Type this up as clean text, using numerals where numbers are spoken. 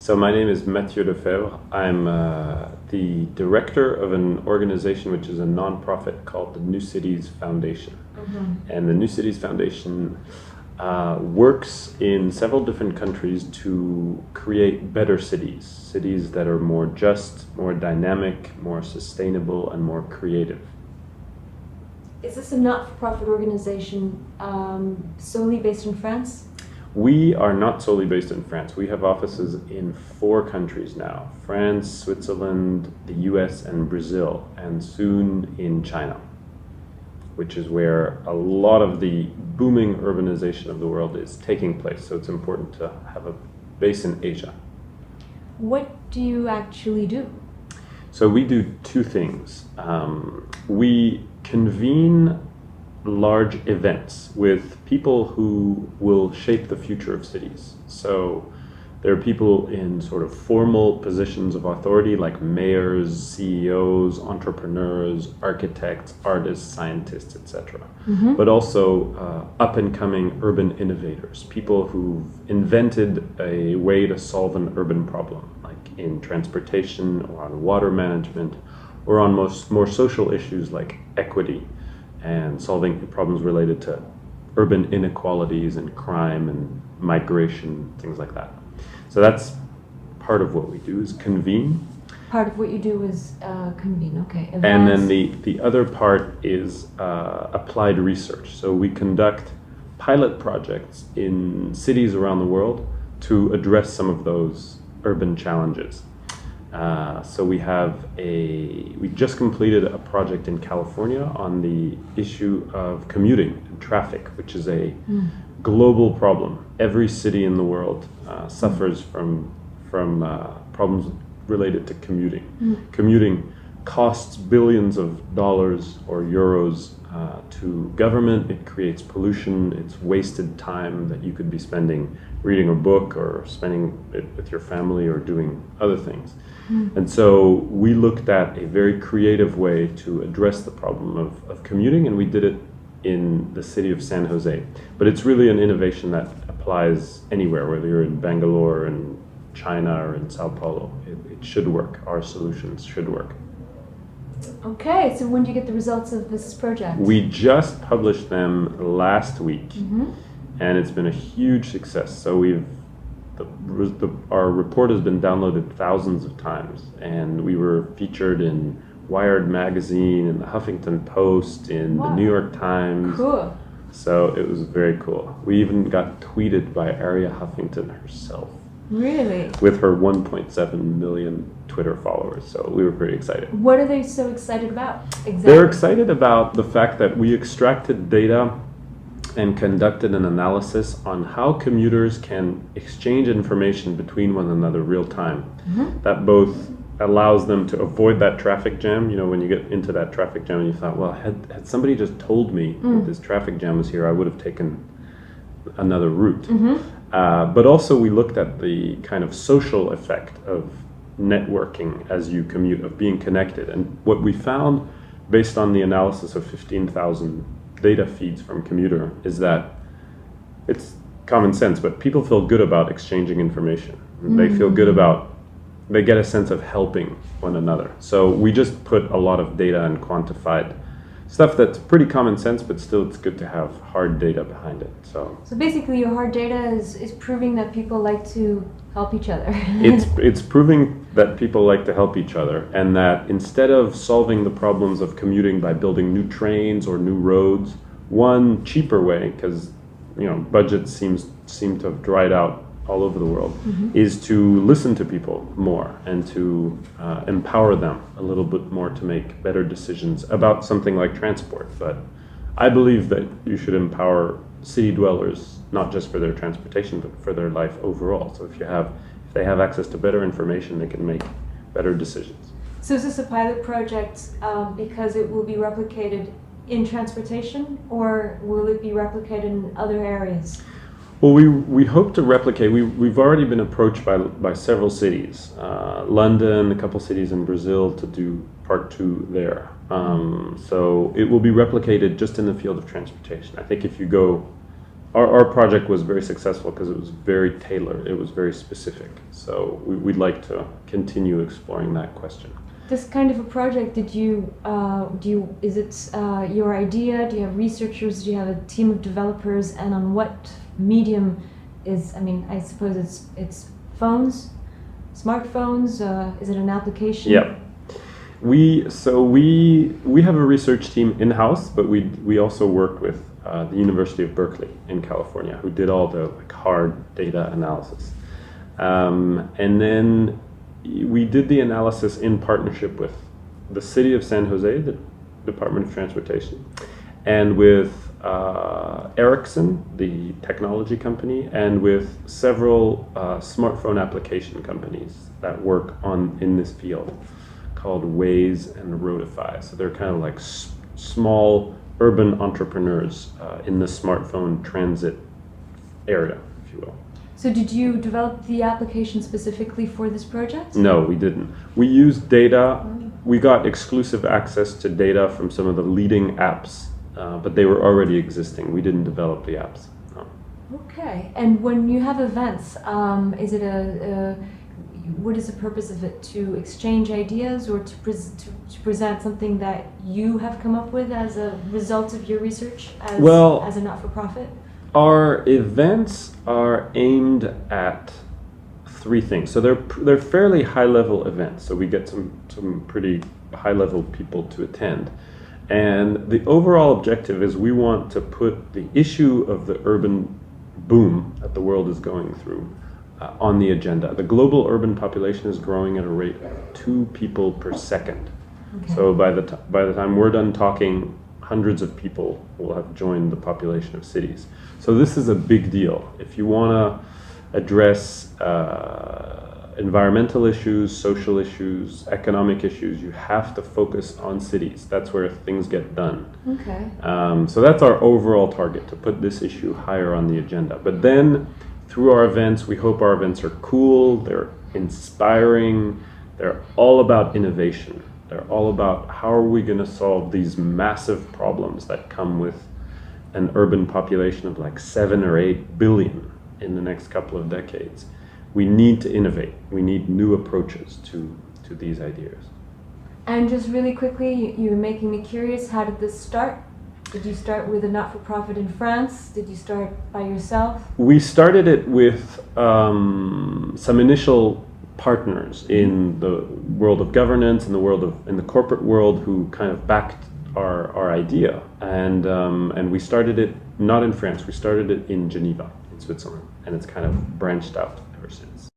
So my name is Mathieu Lefebvre. I'm the director of an organization which is a nonprofit called the New Cities Foundation. And the New Cities Foundation works in several different countries to create better cities, cities that are more just, more dynamic, more sustainable, and more creative. Is this a not-for-profit organization solely based in France? We are not solely based in France. We have offices in 4 countries now: France, Switzerland, the US, and Brazil, and soon in China, which is where a lot of the booming urbanization of the world is taking place. So it's important to have a base in Asia. What do you actually do? So we do 2 things. We convene large events with people who will shape the future of cities. So there are people in sort of formal positions of authority like mayors, CEOs, entrepreneurs, architects, artists, scientists, etc. But also up-and-coming urban innovators, people who've invented a way to solve an urban problem, like in transportation or on water management, or on more social issues like equity and solving problems related to urban inequalities and crime and migration, things like that. So that's part of what we do, is convene. Part of what you do is convene, okay. Events. And then the other part is applied research. So we conduct pilot projects in cities around the world to address some of those urban challenges. So we just completed a project in California on the issue of commuting and traffic, which is a global problem. Every city in the world suffers from problems related to commuting. Commuting costs billions of dollars or euros to government. It creates pollution. It's wasted time that you could be spending reading a book or spending it with your family or doing other things. And so we looked at a very creative way to address the problem of commuting, and we did it in the city of San Jose. But it's really an innovation that applies anywhere, whether you're in Bangalore, in China, or in Sao Paulo. It should work. Our solutions should work. Okay, so when do you get the results of this project? We just published them last week, and it's been a huge success. So our report has been downloaded thousands of times, and we were featured in Wired magazine, in the Huffington Post, in the New York Times. Cool. So it was very cool. We even got tweeted by Aria Huffington herself. Really? With her 1.7 million Twitter followers. So we were pretty excited. What are they so excited about? Exactly. They're excited about the fact that we extracted data and conducted an analysis on how commuters can exchange information between one another real time. That both allows them to avoid that traffic jam. You know, when you get into that traffic jam and you thought, well, had somebody just told me that this traffic jam was here, I would have taken another route. But also we looked at the kind of social effect of networking as you commute, of being connected. And what we found, based on the analysis of 15,000 data feeds from Commuter, is that it's common sense, but people feel good about exchanging information. They feel good about, they get a sense of helping one another. So we just put a lot of data and quantified stuff that's pretty common sense, but still it's good to have hard data behind it. So basically your hard data is proving that people like to help each other. it's proving that people like to help each other, and that instead of solving the problems of commuting by building new trains or new roads, one cheaper way, because budgets seem to have dried out all over the world, is to listen to people more and to empower them a little bit more to make better decisions about something like transport. But I believe that you should empower city dwellers, not just for their transportation, but for their life overall. So if they have access to better information, they can make better decisions. So is this a pilot project because it will be replicated in transportation, or will it be replicated in other areas? Well, we hope to replicate. We've already been approached by several cities, London, a couple cities in Brazil, to do part 2 there. So it will be replicated just in the field of transportation. I think if you go our project was very successful because it was very tailored, it was very specific. So we'd like to continue exploring that question. This kind of a project, is it your idea? Do you have researchers? Do you have a team of developers? And on what medium I suppose it's phones, smartphones? Is it an application? Yeah. We have a research team in-house, but we also worked with the University of Berkeley in California, who did all the hard data analysis. And then we did the analysis in partnership with the City of San Jose, the Department of Transportation, and with Ericsson, the technology company, and with several smartphone application companies that work in this field, called Waze and Roadify. So they're kind of like small urban entrepreneurs in the smartphone transit area, if you will. So did you develop the application specifically for this project? No, we didn't. We used data. We got exclusive access to data from some of the leading apps, but they were already existing. We didn't develop the apps. No. Okay. And when you have events, is it what is the purpose of it? To exchange ideas, or to present something that you have come up with as a result of your research as a not-for-profit? Our events are aimed at three things. So they're fairly high-level events. So we get some pretty high-level people to attend. And the overall objective is we want to put the issue of the urban boom that the world is going through on the agenda. The global urban population is growing at a rate of 2 people per second. Okay. So by the time we're done talking, hundreds of people will have joined the population of cities. So this is a big deal. If you want to address environmental issues, social issues, economic issues, you have to focus on cities. That's where things get done. Okay. So that's our overall target, to put this issue higher on the agenda. But then through our events, we hope our events are cool, they're inspiring, they're all about innovation. They're all about how are we going to solve these massive problems that come with an urban population of like 7 or 8 billion in the next couple of decades. We need to innovate. We need new approaches to these ideas. And just really quickly, you're making me curious, how did this start? Did you start with a not-for-profit in France? Did you start by yourself? We started it with some initial partners in the world of governance, in the corporate world, who kind of backed our idea. And we started it not in France. We started it in Geneva, in Switzerland, and it's kind of branched out ever since.